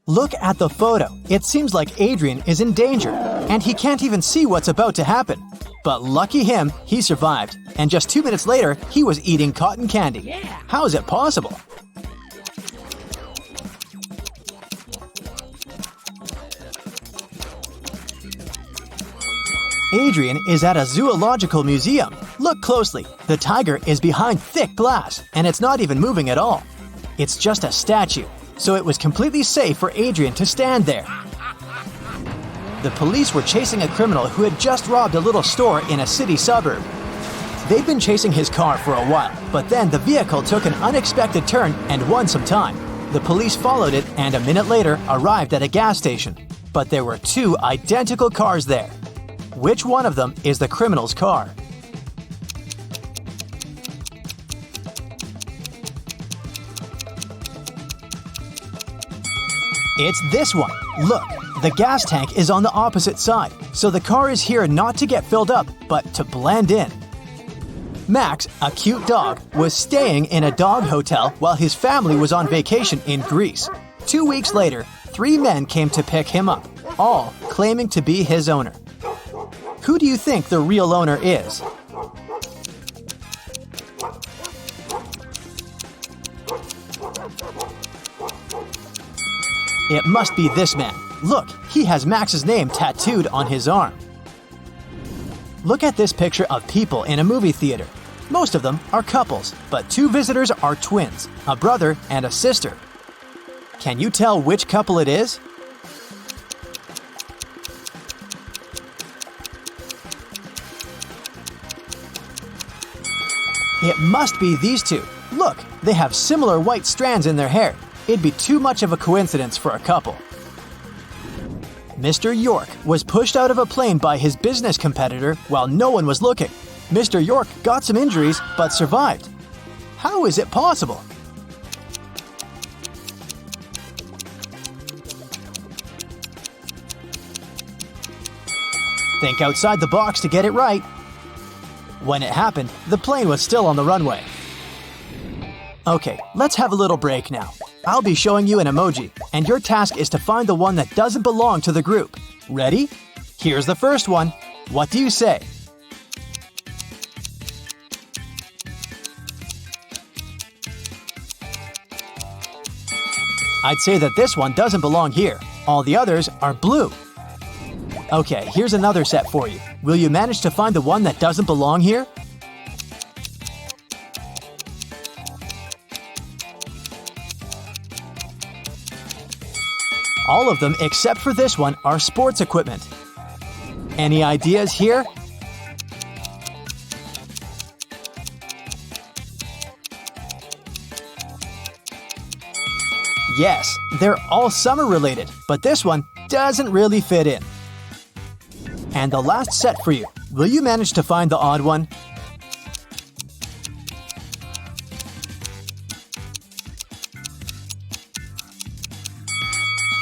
Look at the photo. It seems like Adrian is in danger, and he can't even see what's about to happen. But lucky him, he survived, and just 2 minutes later, he was eating cotton candy. How is it possible? Adrian is at a zoological museum. Look closely. The tiger is behind thick glass, and it's not even moving at all. It's just a statue, so it was completely safe for Adrian to stand there. The police were chasing a criminal who had just robbed a little store in a city suburb. They'd been chasing his car for a while, but then the vehicle took an unexpected turn and won some time. The police followed it and a minute later arrived at a gas station. But there were two identical cars there. Which one of them is the criminal's car? It's this one. Look, the gas tank is on the opposite side, so the car is here not to get filled up, but to blend in. Max, a cute dog, was staying in a dog hotel while his family was on vacation in Greece. 2 weeks later, 3 men came to pick him up, all claiming to be his owner. Who do you think the real owner is? It must be this man. Look, he has Max's name tattooed on his arm. Look at this picture of people in a movie theater. Most of them are couples, but 2 visitors are twins, a brother and a sister. Can you tell which couple it is? It must be these 2. Look, they have similar white strands in their hair. It'd be too much of a coincidence for a couple. Mr. York was pushed out of a plane by his business competitor while no one was looking. Mr. York got some injuries but survived. How is it possible? Think outside the box to get it right. When it happened, the plane was still on the runway. Okay, let's have a little break now. I'll be showing you an emoji, and your task is to find the one that doesn't belong to the group. Ready? Here's the first one. What do you say? I'd say that this one doesn't belong here. All the others are blue. Okay, here's another set for you. Will you manage to find the one that doesn't belong here? All of them except for this one are sports equipment. Any ideas here? Yes, they're all summer related, but this one doesn't really fit in. And the last set for you. Will you manage to find the odd one?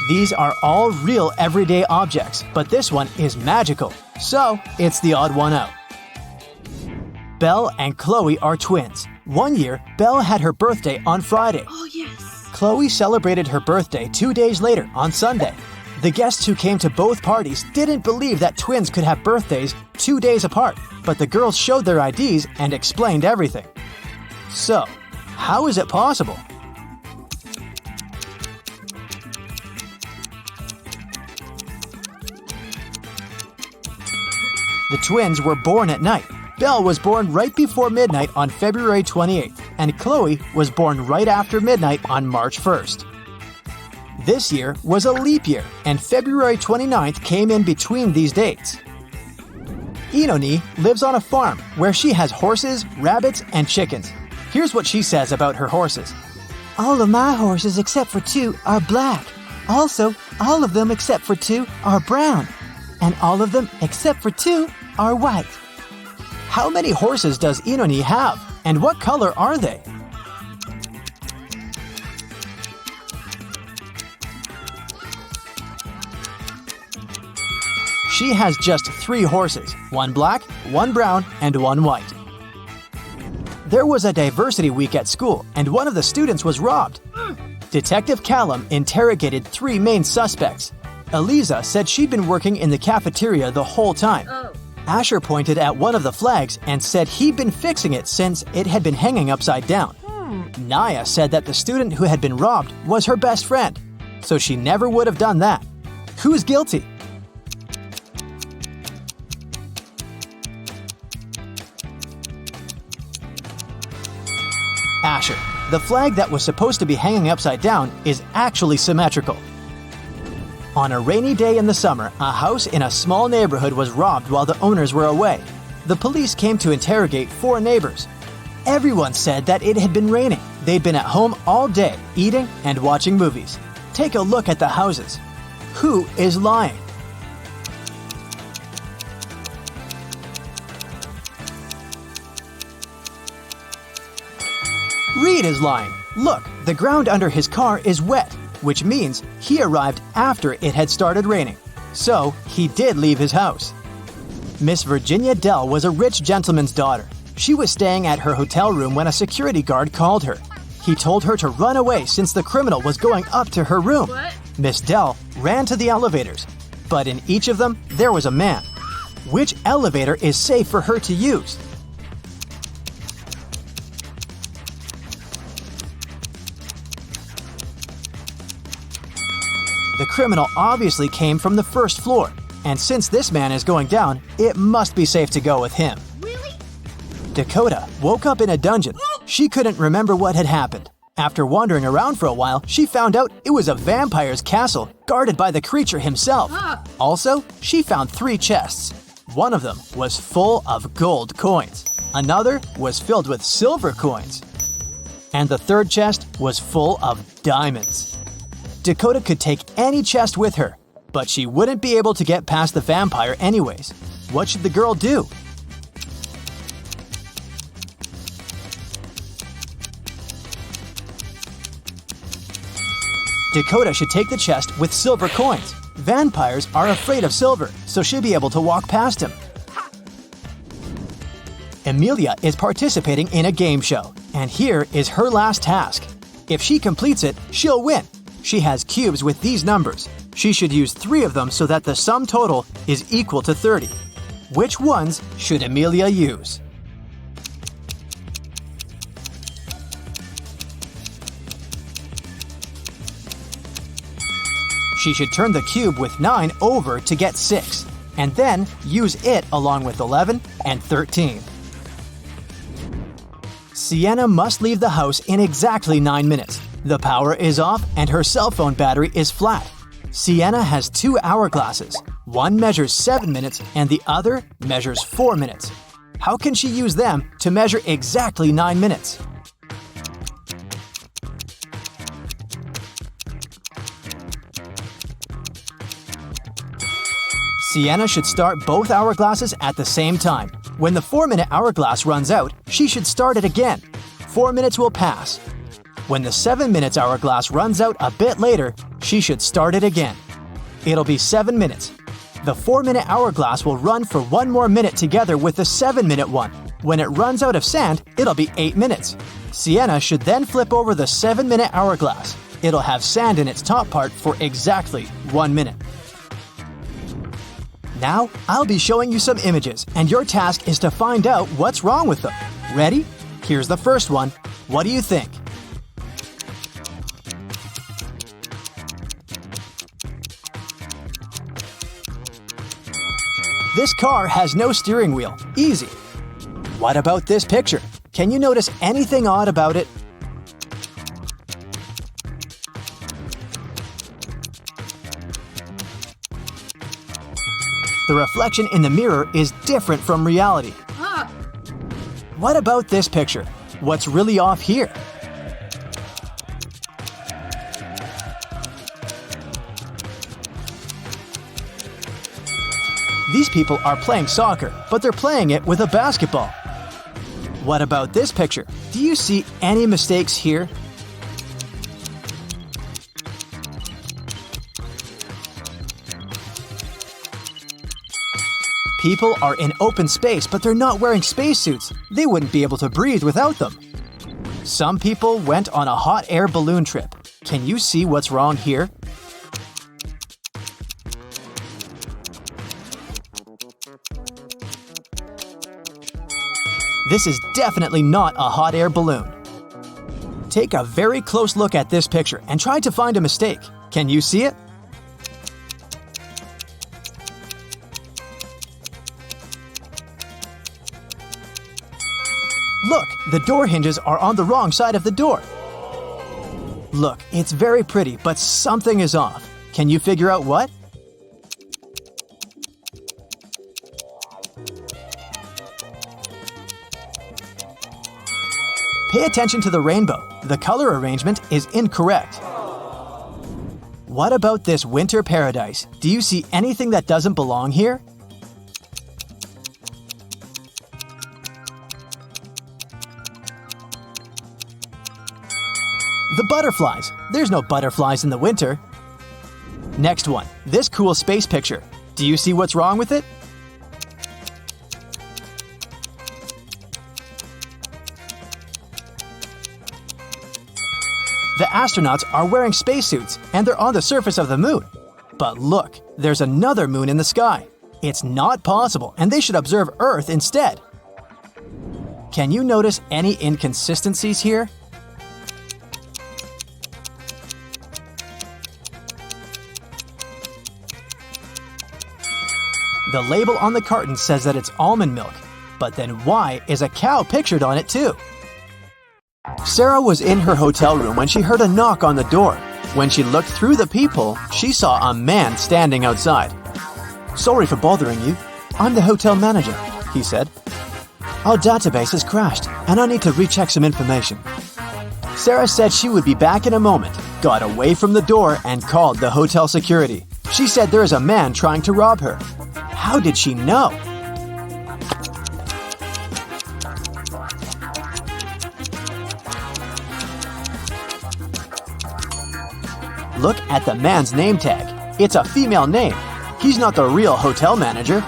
These are all real everyday objects, but this one is magical, so it's the odd one out. Belle and Chloe are twins. One year, Belle had her birthday on Friday. Oh, yes. Chloe celebrated her birthday 2 days later on Sunday. The guests who came to both parties didn't believe that twins could have birthdays 2 days apart, but the girls showed their IDs and explained everything. So, how is it possible? The twins were born at night. Belle was born right before midnight on February 28th, and Chloe was born right after midnight on March 1st. This year was a leap year, and February 29th came in between these dates. Inoni lives on a farm where she has horses, rabbits, and chickens. Here's what she says about her horses. All of my horses except for 2 are black. Also, all of them except for 2 are brown. And all of them except for 2 are white. How many horses does Inoni have? And what color are they? She has just 3 horses, 1 black, 1 brown, and 1 white. There was a diversity week at school, and one of the students was robbed. Detective Callum interrogated 3 main suspects. Eliza said she'd been working in the cafeteria the whole time. Asher pointed at one of the flags and said he'd been fixing it since it had been hanging upside down. Naya said that the student who had been robbed was her best friend, so she never would have done that. Who's guilty? Asher. The flag that was supposed to be hanging upside down is actually symmetrical. On a rainy day in the summer, a house in a small neighborhood was robbed while the owners were away. The police came to interrogate 4 neighbors. Everyone said that it had been raining. They'd been at home all day, eating and watching movies. Take a look at the houses. Who is lying? Reed is lying. Look, the ground under his car is wet, which means he arrived after it had started raining. So, he did leave his house. Miss Virginia Dell was a rich gentleman's daughter. She was staying at her hotel room when a security guard called her. He told her to run away since the criminal was going up to her room. Miss Dell ran to the elevators, but in each of them, there was a man. Which elevator is safe for her to use? The criminal obviously came from the first floor, and since this man is going down, it must be safe to go with him. Really? Dakota woke up in a dungeon. She couldn't remember what had happened. After wandering around for a while, she found out it was a vampire's castle guarded by the creature himself. Also, she found 3 chests. One of them was full of gold coins. Another was filled with silver coins. And the third chest was full of diamonds. Dakota could take any chest with her, but she wouldn't be able to get past the vampire anyways. What should the girl do? Dakota should take the chest with silver coins. Vampires are afraid of silver, so she'll be able to walk past him. Amelia is participating in a game show, and here is her last task. If she completes it, she'll win. She has cubes with these numbers. She should use 3 of them so that the sum total is equal to 30. Which ones should Amelia use? She should turn the cube with 9 over to get 6, and then use it along with 11 and 13. Sienna must leave the house in exactly 9 minutes. The power is off and her cell phone battery is flat. Sienna has 2 hourglasses. One measures 7 minutes and the other measures 4 minutes. How can she use them to measure exactly 9 minutes? Sienna should start both hourglasses at the same time. When the 4-minute hourglass runs out, she should start it again. 4 minutes will pass. When the 7 minutes hourglass runs out a bit later, she should start it again. It'll be 7 minutes. The 4-minute hourglass will run for 1 more minute together with the 7-minute one. When it runs out of sand, it'll be 8 minutes. Sienna should then flip over the 7-minute hourglass. It'll have sand in its top part for exactly 1 minute. Now, I'll be showing you some images, and your task is to find out what's wrong with them. Ready? Here's the first one. What do you think? This car has no steering wheel. Easy. What about this picture? Can you notice anything odd about it? The reflection in the mirror is different from reality. What about this picture? What's really off here? These people are playing soccer, but they're playing it with a basketball. What about this picture? Do you see any mistakes here? People are in open space, but they're not wearing spacesuits. They wouldn't be able to breathe without them. Some people went on a hot air balloon trip. Can you see what's wrong here? This is definitely not a hot air balloon. Take a very close look at this picture and try to find a mistake. Can you see it? Look, the door hinges are on the wrong side of the door. Look, it's very pretty, but something is off. Can you figure out what? Pay attention to the rainbow. The color arrangement is incorrect. What about this winter paradise? Do you see anything that doesn't belong here? The butterflies. There's no butterflies in the winter. Next one. This cool space picture. Do you see what's wrong with it? The astronauts are wearing spacesuits and they're on the surface of the moon. But look, there's another moon in the sky. It's not possible, and they should observe Earth instead. Can you notice any inconsistencies here? The label on the carton says that it's almond milk, but then why is a cow pictured on it too? Sarah was in her hotel room when she heard a knock on the door. When she looked through the peephole, she saw a man standing outside. "Sorry for bothering you. I'm the hotel manager," he said. "Our database has crashed, and I need to recheck some information." Sarah said she would be back in a moment, got away from the door, and called the hotel security. She said there is a man trying to rob her. How did she know? Look at the man's name tag. It's a female name. He's not the real hotel manager.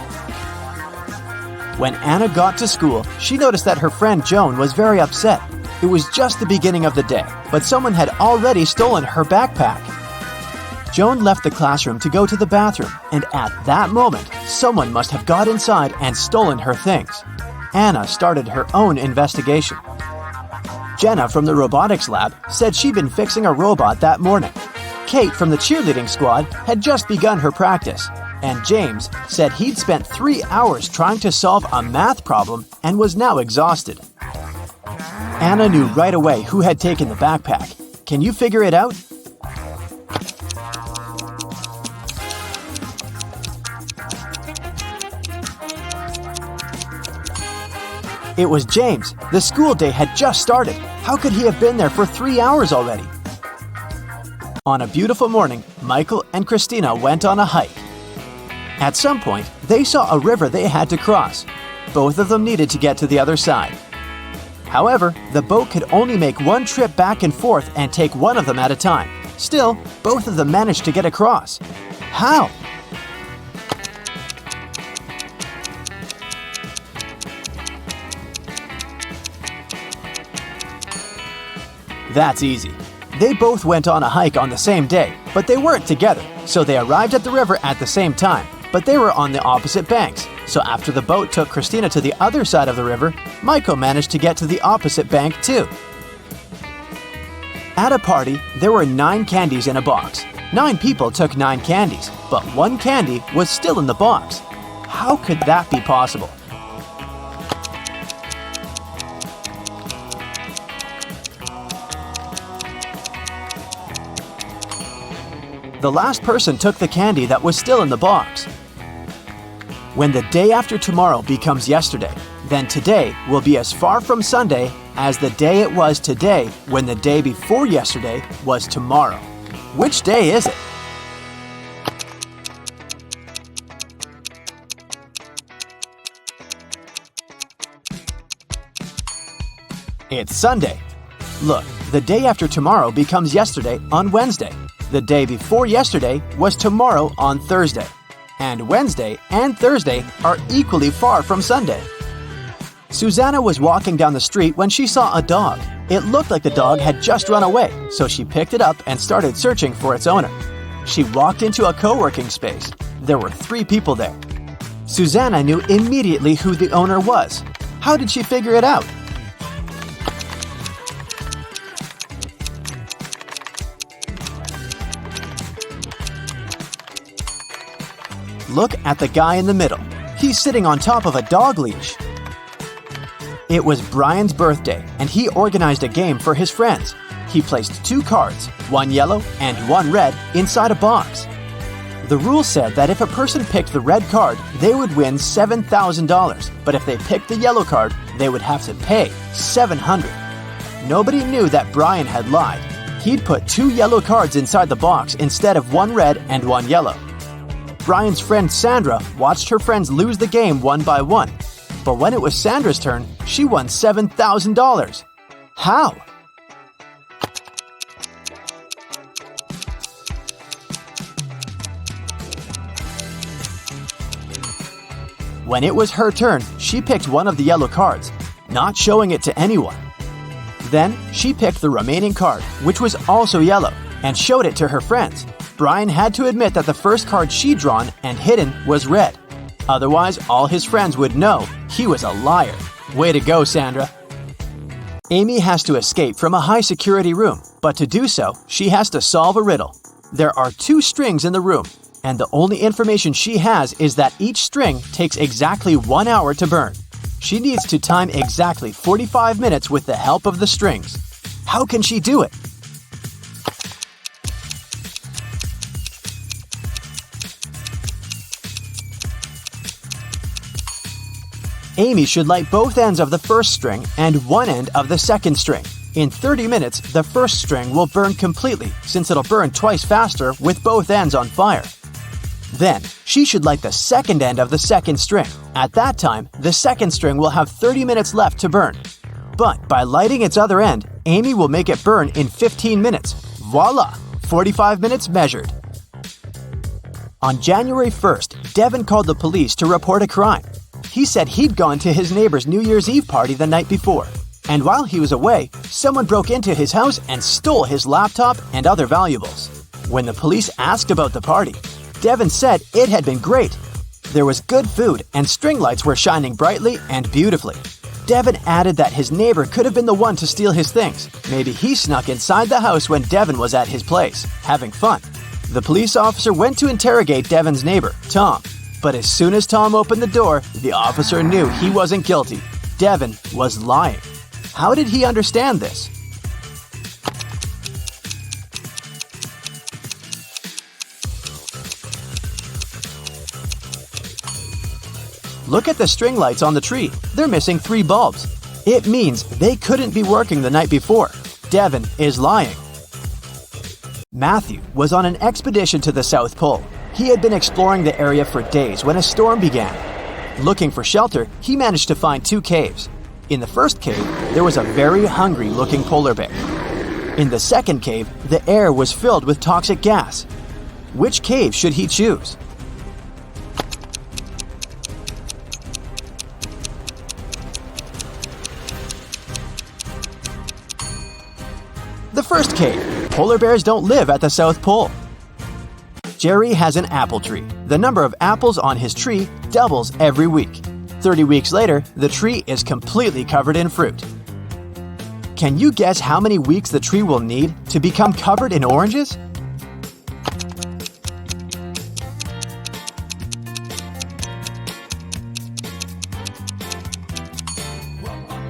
When Anna got to school, she noticed that her friend Joan was very upset. It was just the beginning of the day, but someone had already stolen her backpack. Joan left the classroom to go to the bathroom, and at that moment, someone must have got inside and stolen her things. Anna started her own investigation. Jenna from the robotics lab said she'd been fixing a robot that morning. Kate from the cheerleading squad had just begun her practice, and James said he'd spent 3 hours trying to solve a math problem and was now exhausted. Anna knew right away who had taken the backpack. Can you figure it out? It was James. The school day had just started. How could he have been there for 3 hours already? On a beautiful morning, Michael and Christina went on a hike. At some point, they saw a river they had to cross. Both of them needed to get to the other side. However, the boat could only make one trip back and forth and take one of them at a time. Still, both of them managed to get across. How? That's easy. They both went on a hike on the same day, but they weren't together, so they arrived at the river at the same time, but they were on the opposite banks. So after the boat took Christina to the other side of the river, Michael managed to get to the opposite bank too. At a party, there were 9 candies in a box. 9 people took 9 candies, but 1 candy was still in the box. How could that be possible? The last person took the candy that was still in the box. When the day after tomorrow becomes yesterday, then today will be as far from Sunday as the day it was today when the day before yesterday was tomorrow. Which day is it? It's Sunday. Look, the day after tomorrow becomes yesterday on Wednesday. The day before yesterday was tomorrow on Thursday. And Wednesday and Thursday are equally far from Sunday. Susanna was walking down the street when she saw a dog. It looked like the dog had just run away, so she picked it up and started searching for its owner. She walked into a co-working space. There were 3 people there. Susanna knew immediately who the owner was. How did she figure it out? Look at the guy in the middle. He's sitting on top of a dog leash. It was Brian's birthday, and he organized a game for his friends. He placed 2 cards, one yellow and one red, inside a box. The rule said that if a person picked the red card, they would win $7,000, but if they picked the yellow card, they would have to pay $700. Nobody knew that Brian had lied. He'd put 2 yellow cards inside the box instead of one red and one yellow. Brian's friend Sandra watched her friends lose the game one by one. But when it was Sandra's turn, she won $7,000. How? When it was her turn, she picked one of the yellow cards, not showing it to anyone. Then, she picked the remaining card, which was also yellow, and showed it to her friends. Brian had to admit that the first card she'd drawn and hidden was red. Otherwise, all his friends would know he was a liar. Way to go, Sandra. Amy has to escape from a high-security room, but to do so, she has to solve a riddle. There are 2 strings in the room, and the only information she has is that each string takes exactly 1 hour to burn. She needs to time exactly 45 minutes with the help of the strings. How can she do it? Amy should light both ends of the first string and one end of the second string. In 30 minutes, the first string will burn completely since it'll burn twice faster with both ends on fire. Then, she should light the second end of the second string. At that time, the second string will have 30 minutes left to burn. But by lighting its other end, Amy will make it burn in 15 minutes. Voila! 45 minutes measured. On January 1st, Devin called the police to report a crime. He said he'd gone to his neighbor's New Year's Eve party the night before. And while he was away, someone broke into his house and stole his laptop and other valuables. When the police asked about the party, Devin said it had been great. There was good food and string lights were shining brightly and beautifully. Devin added that his neighbor could have been the one to steal his things. Maybe he snuck inside the house when Devin was at his place, having fun. The police officer went to interrogate Devin's neighbor, Tom. But as soon as Tom opened the door, the officer knew he wasn't guilty. Devin was lying. How did he understand this? Look at the string lights on the tree. They're missing 3 bulbs. It means they couldn't be working the night before. Devin is lying. Matthew was on an expedition to the South Pole. He had been exploring the area for days when a storm began. Looking for shelter, he managed to find 2 caves. In the first cave, there was a very hungry-looking polar bear. In the second cave, the air was filled with toxic gas. Which cave should he choose? The first cave. Polar bears don't live at the South Pole. Jerry has an apple tree. The number of apples on his tree doubles every week. 30 weeks later, the tree is completely covered in fruit. Can you guess how many weeks the tree will need to become covered in oranges?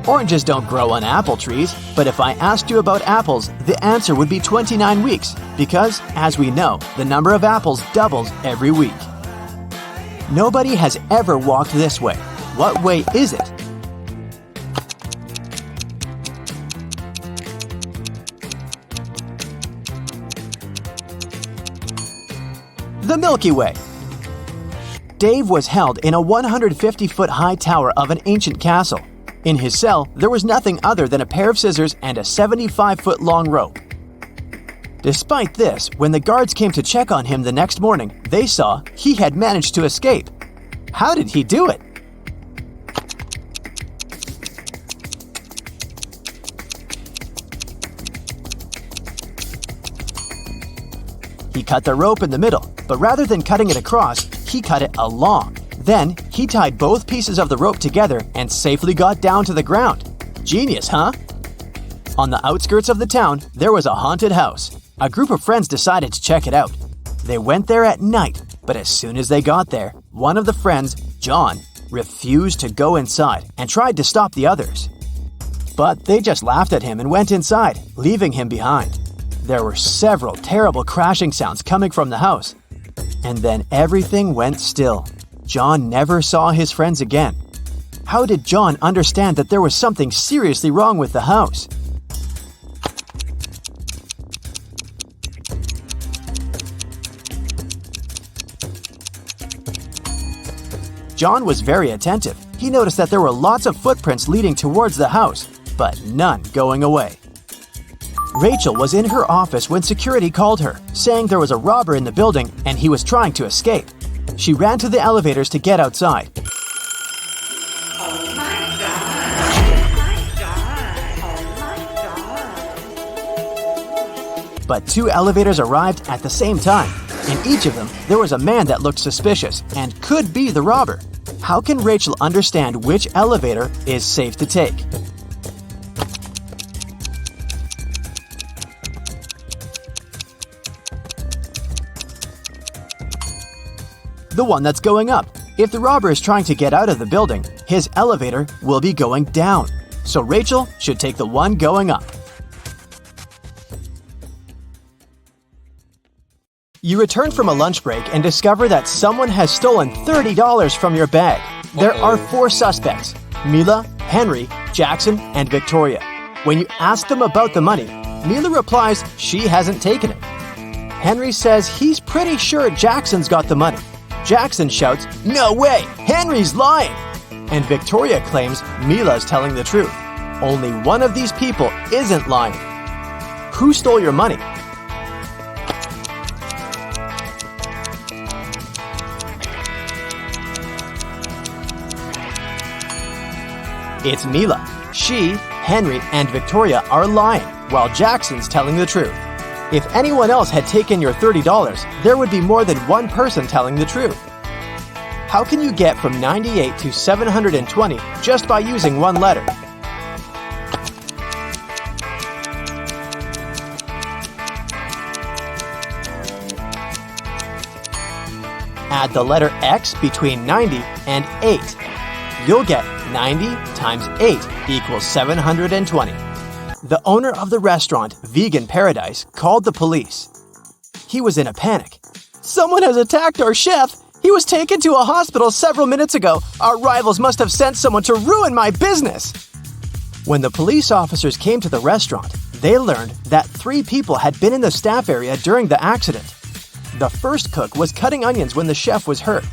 Oranges don't grow on apple trees, but if I asked you about apples, the answer would be 29 weeks, because, as we know, the number of apples doubles every week. Nobody has ever walked this way. What way is it? The Milky Way. Dave was held in a 150-foot high tower of an ancient castle. In his cell, there was nothing other than a pair of scissors and a 75-foot long rope. Despite this, when the guards came to check on him the next morning, they saw he had managed to escape. How did he do it? He cut the rope in the middle, but rather than cutting it across, he cut it along. Then, he tied both pieces of the rope together and safely got down to the ground. Genius, huh? On the outskirts of the town, there was a haunted house. A group of friends decided to check it out. They went there at night, but as soon as they got there, one of the friends, John, refused to go inside and tried to stop the others. But they just laughed at him and went inside, leaving him behind. There were several terrible crashing sounds coming from the house. And then everything went still. John never saw his friends again. How did John understand that there was something seriously wrong with the house? John was very attentive. He noticed that there were lots of footprints leading towards the house, but none going away. Rachel was in her office when security called her, saying there was a robber in the building and he was trying to escape. She ran to the elevators to get outside. Oh my God. But 2 elevators arrived at the same time. In each of them, there was a man that looked suspicious and could be the robber. How can Rachel understand which elevator is safe to take? The one that's going up. If the robber is trying to get out of the building, his elevator will be going down. So Rachel should take the one going up. You return from a lunch break and discover that someone has stolen $30 from your bag. There are 4 suspects: Mila, Henry, Jackson, and Victoria. When you ask them about the money, Mila replies she hasn't taken it. Henry says he's pretty sure Jackson's got the money. Jackson shouts, "No way! Henry's lying!" And Victoria claims Mila's telling the truth. Only one of these people isn't lying. Who stole your money? It's Mila. She, Henry, and Victoria are lying, while Jackson's telling the truth. If anyone else had taken your $30, there would be more than one person telling the truth. How can you get from 98 to 720 just by using one letter? Add the letter X between 90 and 8. You'll get 90 times 8 equals 720. The owner of the restaurant, Vegan Paradise, called the police. He was in a panic. "Someone has attacked our chef! He was taken to a hospital several minutes ago. Our rivals must have sent someone to ruin my business!" When the police officers came to the restaurant, they learned that 3 people had been in the staff area during the accident. The first cook was cutting onions when the chef was hurt.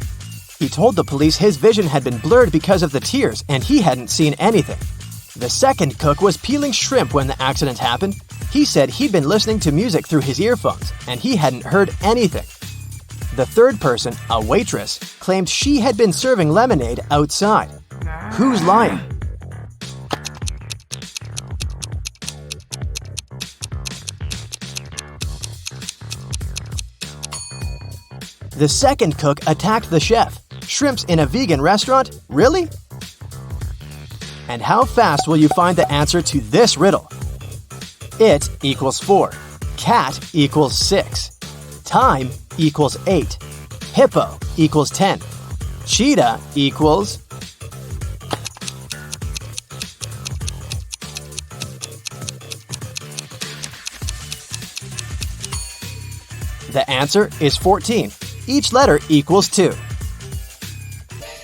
He told the police his vision had been blurred because of the tears and he hadn't seen anything. The second cook was peeling shrimp when the accident happened. He said he'd been listening to music through his earphones and he hadn't heard anything. The third person, a waitress, claimed she had been serving lemonade outside. Who's lying? The second cook attacked the chef. Shrimps in a vegan restaurant? Really? And how fast will you find the answer to this riddle? It equals 4. Cat equals 6. Time equals 8. Hippo equals 10. Cheetah equals... The answer is 14. Each letter equals 2.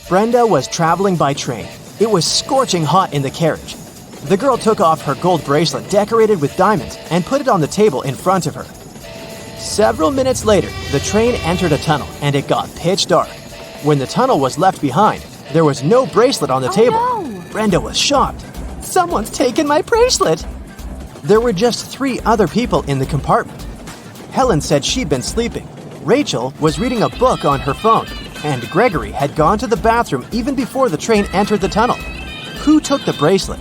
Brenda was traveling by train. It was scorching hot in the carriage. The girl took off her gold bracelet decorated with diamonds and put it on the table in front of her. Several minutes later, the train entered a tunnel and it got pitch dark. When the tunnel was left behind, there was no bracelet on the table. No. Brenda was shocked. "Someone's taken my bracelet!" There were just 3 other people in the compartment. Helen said she'd been sleeping. Rachel was reading a book on her phone. And Gregory had gone to the bathroom even before the train entered the tunnel. Who took the bracelet?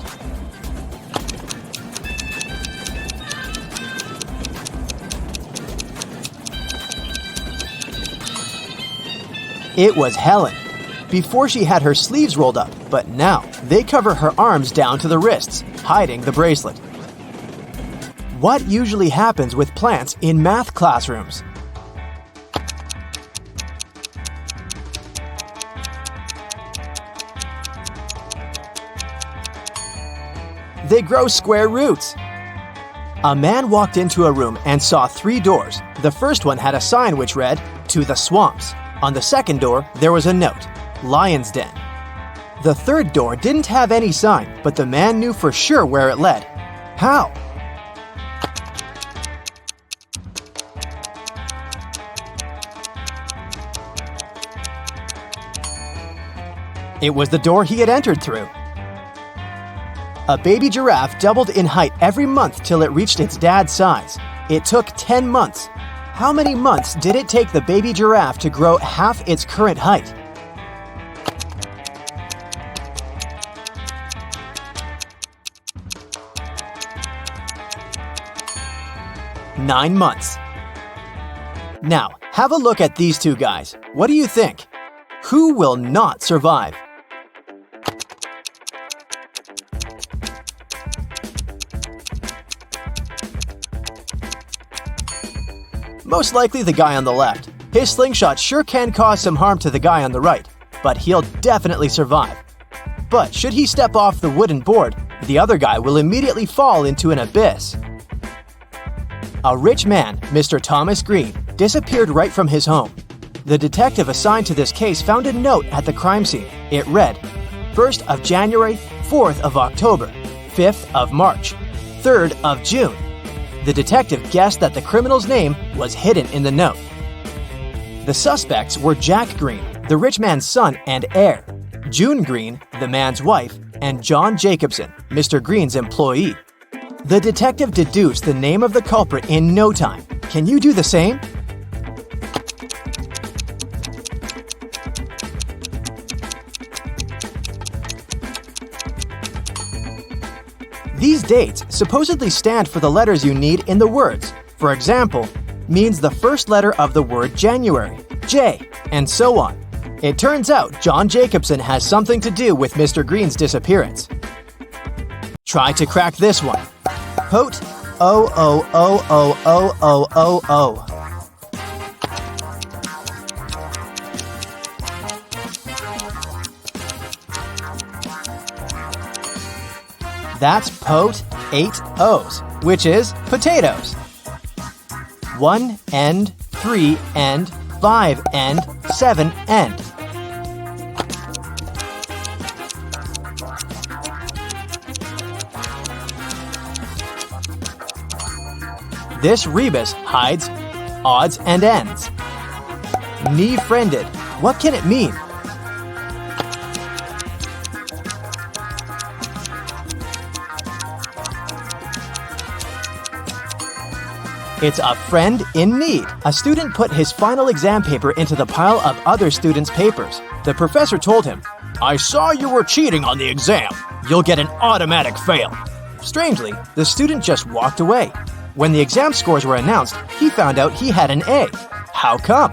It was Helen. Before she had her sleeves rolled up, but now they cover her arms down to the wrists, hiding the bracelet. What usually happens with plants in math classrooms? They grow square roots. A man walked into a room and saw 3 doors. The first one had a sign which read, "To the swamps." On the second door, there was a note, "Lion's Den." The third door didn't have any sign, but the man knew for sure where it led. How? It was the door he had entered through. A baby giraffe doubled in height every month till it reached its dad's size. It took 10 months. How many months did it take the baby giraffe to grow half its current height? Nine months. Now, have a look at these 2 guys. What do you think? Who will not survive? Most likely the guy on the left. His slingshot sure can cause some harm to the guy on the right, but he'll definitely survive. But should he step off the wooden board, the other guy will immediately fall into an abyss. A rich man, Mr. Thomas Green, disappeared right from his home. The detective assigned to this case found a note at the crime scene. It read, 1st of January, 4th of October, 5th of March, 3rd of June. The detective guessed that the criminal's name was hidden in the note. The suspects were Jack Green, the rich man's son and heir, June Green, the man's wife, and John Jacobson, Mr. Green's employee. The detective deduced the name of the culprit in no time. Can you do the same? These dates supposedly stand for the letters you need in the words. For example, means the first letter of the word January, J, and so on. It turns out John Jacobson has something to do with Mr. Green's disappearance. Try to crack this one. Pote O. That's pote 8 O's, which is potatoes. 1 end, 3 end, 5 end, 7 end. This rebus hides odds and ends. Knee-friended. What can it mean? It's a friend in need. A student put his final exam paper into the pile of other students' papers. The professor told him, "I saw you were cheating on the exam. You'll get an automatic fail." Strangely, the student just walked away. When the exam scores were announced, he found out he had an A. How come?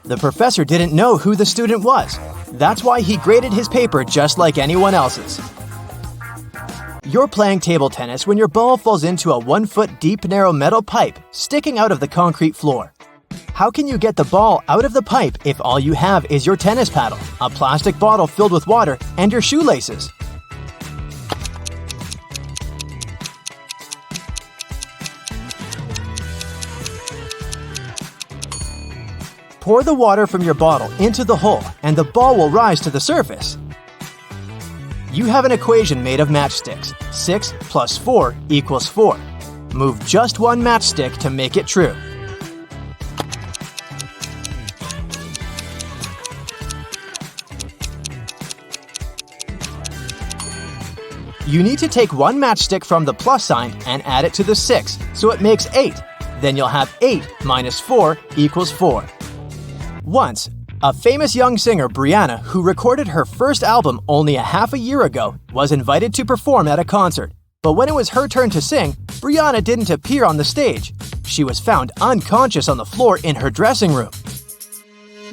The professor didn't know who the student was. That's why he graded his paper just like anyone else's. You're playing table tennis when your ball falls into a 1-foot deep narrow metal pipe sticking out of the concrete floor. How can you get the ball out of the pipe if all you have is your tennis paddle, a plastic bottle filled with water, and your shoelaces? Pour the water from your bottle into the hole and the ball will rise to the surface. You have an equation made of matchsticks. 6 plus 4 equals 4. Move just one matchstick to make it true. You need to take one matchstick from the plus sign and add it to the 6, so it makes 8. Then you'll have 8 minus 4 equals 4. Once, a famous young singer, Brianna, who recorded her first album only a half a year ago, was invited to perform at a concert. But when it was her turn to sing, Brianna didn't appear on the stage. She was found unconscious on the floor in her dressing room.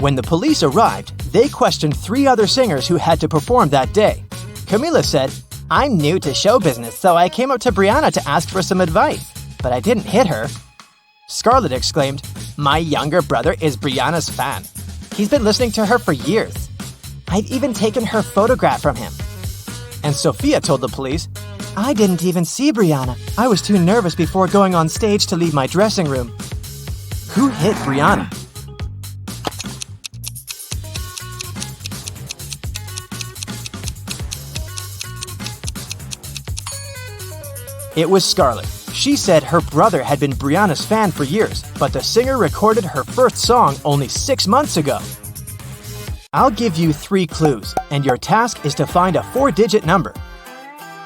When the police arrived, they questioned 3 other singers who had to perform that day. Camila said, "I'm new to show business, so I came up to Brianna to ask for some advice, but I didn't hit her." Scarlett exclaimed, "My younger brother is Brianna's fan. He's been listening to her for years. I've even taken her photograph from him." And Sophia told the police, I didn't even see Brianna. I was too nervous before going on stage to leave my dressing room. Who hit Brianna? It was Scarlett. She said her brother had been Brianna's fan for years, but the singer recorded her first song only 6 months ago. I'll give you 3 clues, and your task is to find a 4-digit number.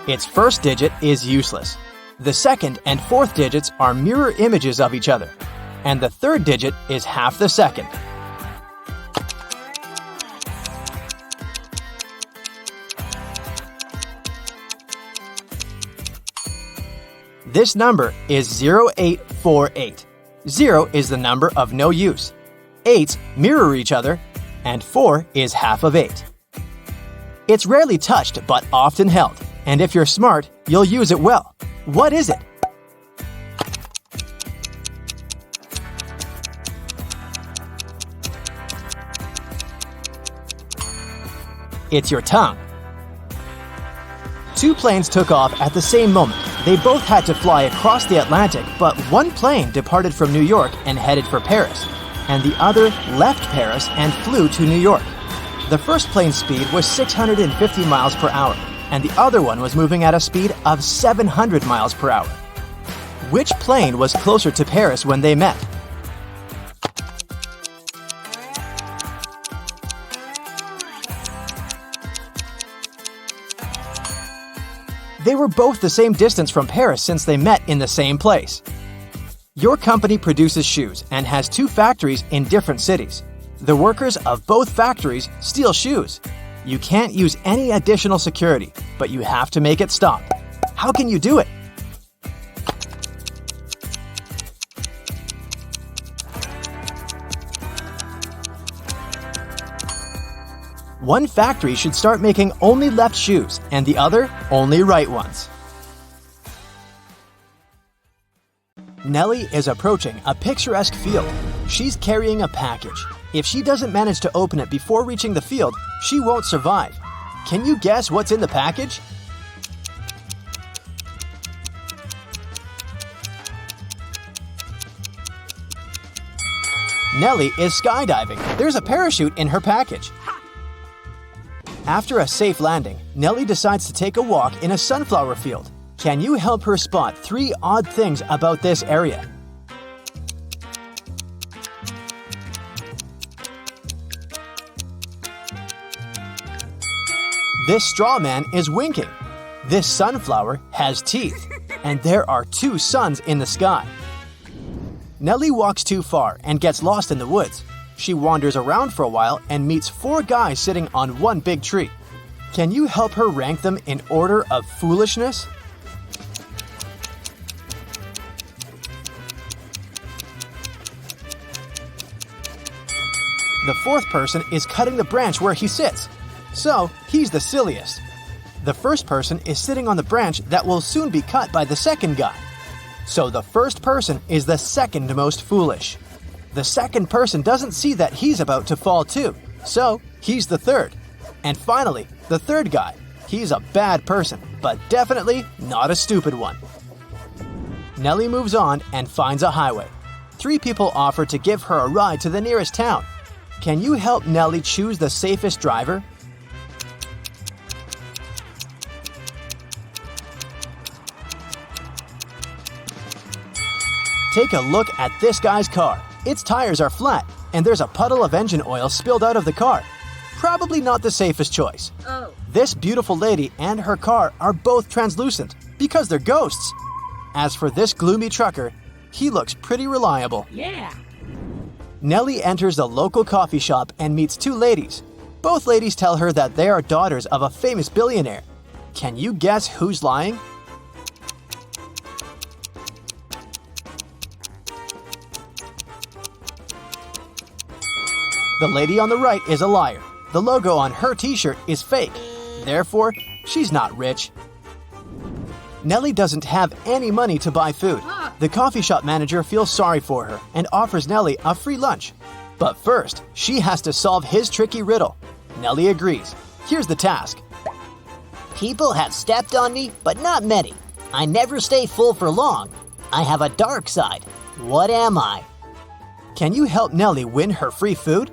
Its first digit is useless. The second and fourth digits are mirror images of each other, and the third digit is half the second. This number is 0848. 0 is the number of no use. 8s mirror each other, and 4 is half of 8. It's rarely touched but often held, and if you're smart, you'll use it well. What is it? It's your tongue. 2 planes took off at the same moment. They both had to fly across the Atlantic, but one plane departed from New York and headed for Paris, and the other left Paris and flew to New York. The first plane's speed was 650 miles per hour, and the other one was moving at a speed of 700 miles per hour. Which plane was closer to Paris when they met? They were both the same distance from Paris since they met in the same place. Your company produces shoes and has 2 factories in different cities. The workers of both factories steal shoes. You can't use any additional security, but you have to make it stop. How can you do it? One factory should start making only left shoes and the other only right ones. Nelly is approaching a picturesque field. She's carrying a package. If she doesn't manage to open it before reaching the field, she won't survive. Can you guess what's in the package? Nelly is skydiving. There's a parachute in her package. After a safe landing, Nelly decides to take a walk in a sunflower field. Can you help her spot 3 odd things about this area? This straw man is winking. This sunflower has teeth, and there are 2 suns in the sky. Nelly walks too far and gets lost in the woods. She wanders around for a while and meets 4 guys sitting on one big tree. Can you help her rank them in order of foolishness? The 4th person is cutting the branch where he sits, so he's the silliest. The first person is sitting on the branch that will soon be cut by the second guy, so the first person is the second most foolish. The second person doesn't see that he's about to fall too, so he's the third. And finally, the third guy. He's a bad person, but definitely not a stupid one. Nelly moves on and finds a highway. 3 people offer to give her a ride to the nearest town. Can you help Nelly choose the safest driver? Take a look at this guy's car. Its tires are flat, and there's a puddle of engine oil spilled out of the car. Probably not the safest choice. Oh. This beautiful lady and her car are both translucent because they're ghosts. As for this gloomy trucker, he looks pretty reliable. Yeah. Nelly enters a local coffee shop and meets 2 ladies. Both ladies tell her that they are daughters of a famous billionaire. Can you guess who's lying? The lady on the right is a liar. The logo on her t-shirt is fake. Therefore, she's not rich. Nelly doesn't have any money to buy food. The coffee shop manager feels sorry for her and offers Nelly a free lunch. But first, she has to solve his tricky riddle. Nelly agrees. Here's the task. People have stepped on me, but not many. I never stay full for long. I have a dark side. What am I? Can you help Nelly win her free food?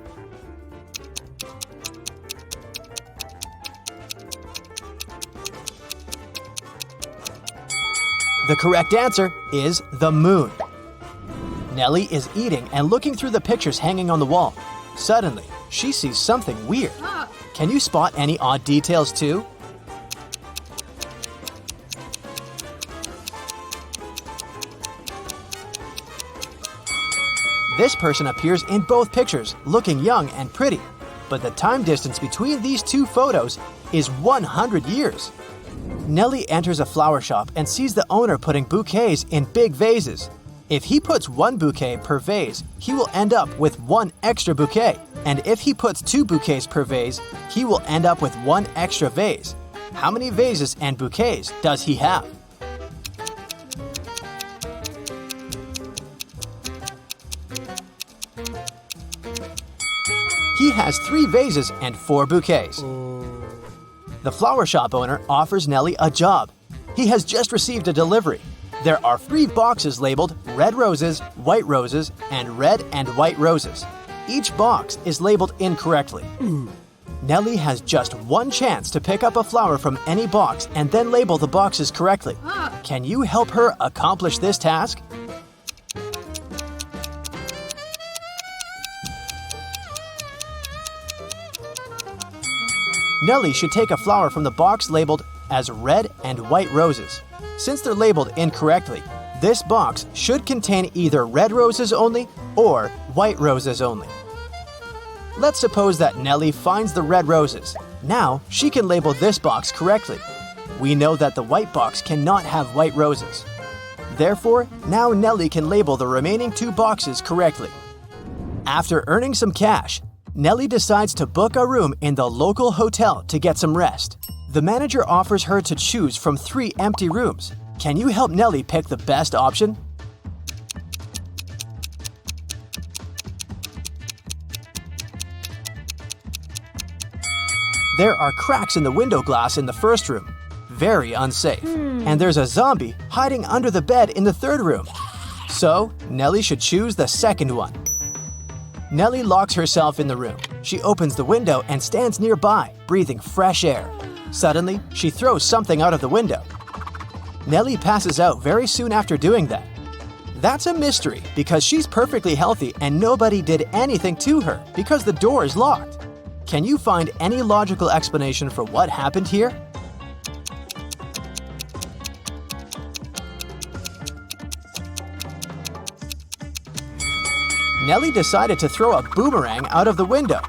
The correct answer is the moon. Nelly is eating and looking through the pictures hanging on the wall. Suddenly, she sees something weird. Can you spot any odd details too? This person appears in both pictures, looking young and pretty. But the time distance between these two photos is 100 years. Nelly enters a flower shop and sees the owner putting bouquets in big vases. If he puts one bouquet per vase, he will end up with one extra bouquet. And if he puts 2 bouquets per vase, he will end up with 1 extra vase. How many vases and bouquets does he have? He has 3 vases and 4 bouquets. The flower shop owner offers Nelly a job. He has just received a delivery. There are 3 boxes labeled red roses, white roses, and red and white roses. Each box is labeled incorrectly. Nelly has just one chance to pick up a flower from any box and then label the boxes correctly. Can you help her accomplish this task? Nelly should take a flower from the box labeled as red and white roses. Since they're labeled incorrectly, this box should contain either red roses only or white roses only. Let's suppose that Nelly finds the red roses. Now she can label this box correctly. We know that the white box cannot have white roses. Therefore, now Nelly can label the remaining 2 boxes correctly. After earning some cash, Nelly decides to book a room in the local hotel to get some rest. The manager offers her to choose from 3 empty rooms. Can you help Nelly pick the best option? There are cracks in the window glass in the first room. Very unsafe. And there's a zombie hiding under the bed in the third room. So, Nelly should choose the second one. Nelly locks herself in the room. She opens the window and stands nearby, breathing fresh air. Suddenly, she throws something out of the window. Nelly passes out very soon after doing that. That's a mystery because she's perfectly healthy and nobody did anything to her because the door is locked. Can you find any logical explanation for what happened here? Nelly decided to throw a boomerang out of the window.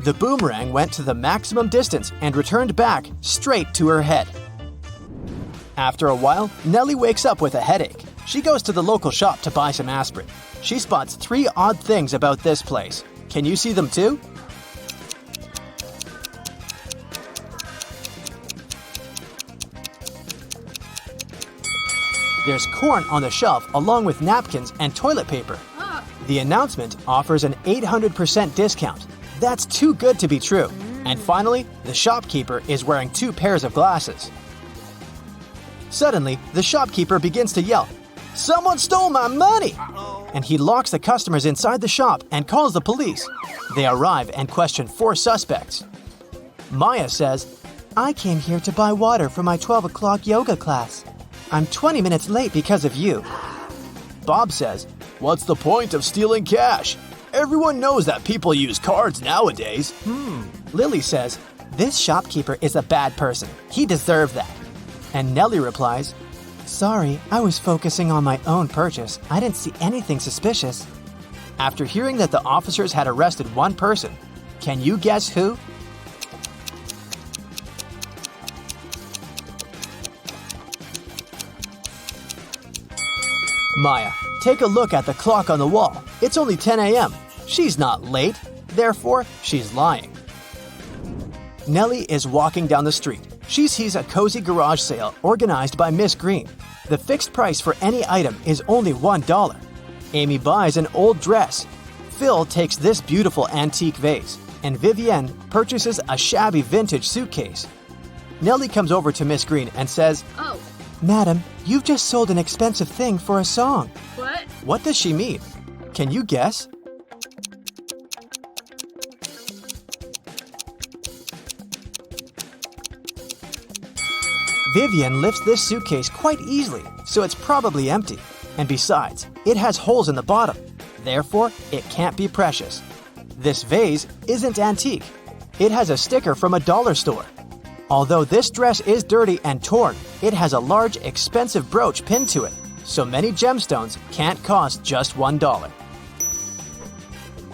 The boomerang went to the maximum distance and returned back straight to her head. After a while, Nelly wakes up with a headache. She goes to the local shop to buy some aspirin. She spots 3 odd things about this place. Can you see them too? There's corn on the shelf along with napkins and toilet paper. The announcement offers an 800% discount. That's too good to be true. And finally, the shopkeeper is wearing 2 pairs of glasses. Suddenly, the shopkeeper begins to yell, "Someone stole my money!" And he locks the customers inside the shop and calls the police. They arrive and question 4 suspects. Maya says, I came here to buy water for my 12 o'clock yoga class. I'm 20 minutes late because of you. Bob says, "What's the point of stealing cash? Everyone knows that people use cards nowadays." Lily says, "This shopkeeper is a bad person. He deserved that." And Nelly replies, Sorry, I was focusing on my own purchase. I didn't see anything suspicious. After hearing that the officers had arrested one person, can you guess who? Maya, take a look at the clock on the wall. It's only 10 a.m. She's not late. Therefore, she's lying. Nelly is walking down the street. She sees a cozy garage sale organized by Miss Green. The fixed price for any item is only $1. Amy buys an old dress. Phil takes this beautiful antique vase, and Vivienne purchases a shabby vintage suitcase. Nelly comes over to Miss Green and says, Oh, Madam, you've just sold an expensive thing for a song. what? What does she mean? Can you guess? Vivian lifts this suitcase quite easily, so it's probably empty. And besides, it has holes in the bottom. Therefore, it can't be precious. This vase isn't antique. It has a sticker from a dollar store. Although this dress is dirty and torn, it has a large, expensive brooch pinned to it, so many gemstones can't cost just $1.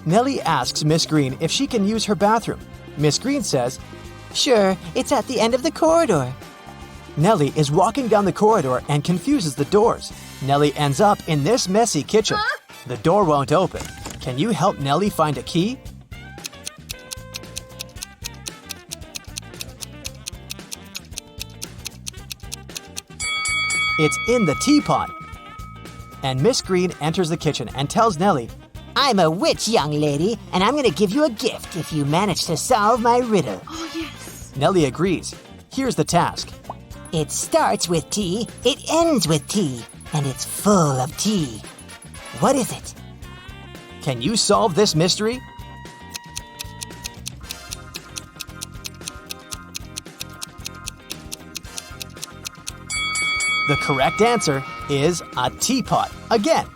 Nelly asks Miss Green if she can use her bathroom. Miss Green says, Sure, it's at the end of the corridor. Nelly is walking down the corridor and confuses the doors. Nelly ends up in this messy kitchen. The door won't open. Can you help Nelly find a key? It's in the teapot. And Miss Green enters the kitchen and tells Nelly, I'm a witch, young lady, and I'm gonna give you a gift if you manage to solve my riddle. Oh, yes. Nelly agrees. Here's the task. It starts with T, it ends with T, and it's full of tea. What is it? Can you solve this mystery? The correct answer is a teapot again.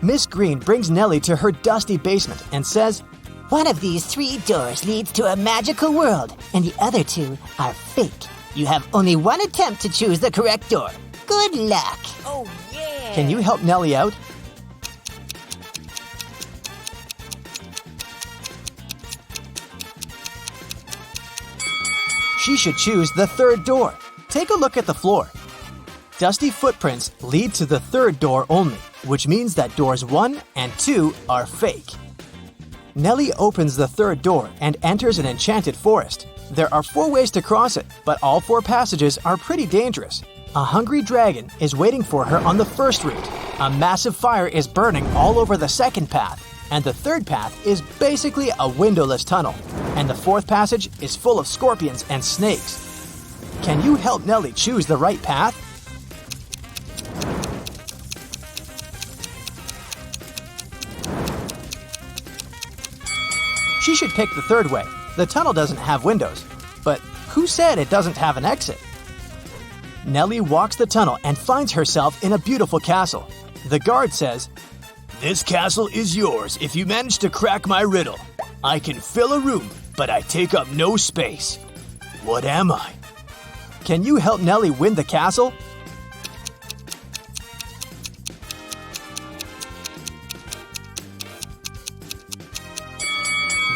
Miss Green brings Nelly to her dusty basement and says, One of these 3 doors leads to a magical world, and the other 2 are fake. You have only one attempt to choose the correct door. Good luck. Oh, yeah. Can you help Nelly out? She should choose the 3rd door. Take a look at the floor. Dusty footprints lead to the 3rd door only, which means that doors 1 and 2 are fake. Nelly opens the 3rd door and enters an enchanted forest. There are 4 ways to cross it, but all 4 passages are pretty dangerous. A hungry dragon is waiting for her on the first route. A massive fire is burning all over the 2nd path. And the 3rd path is basically a windowless tunnel. And the 4th passage is full of scorpions and snakes. Can you help Nelly choose the right path? She should pick the 3rd way. The tunnel doesn't have windows. But who said it doesn't have an exit? Nelly walks the tunnel and finds herself in a beautiful castle. The guard says, This castle is yours if you manage to crack my riddle. I can fill a room, but I take up no space. What am I? Can you help Nelly win the castle?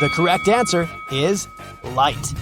The correct answer is light.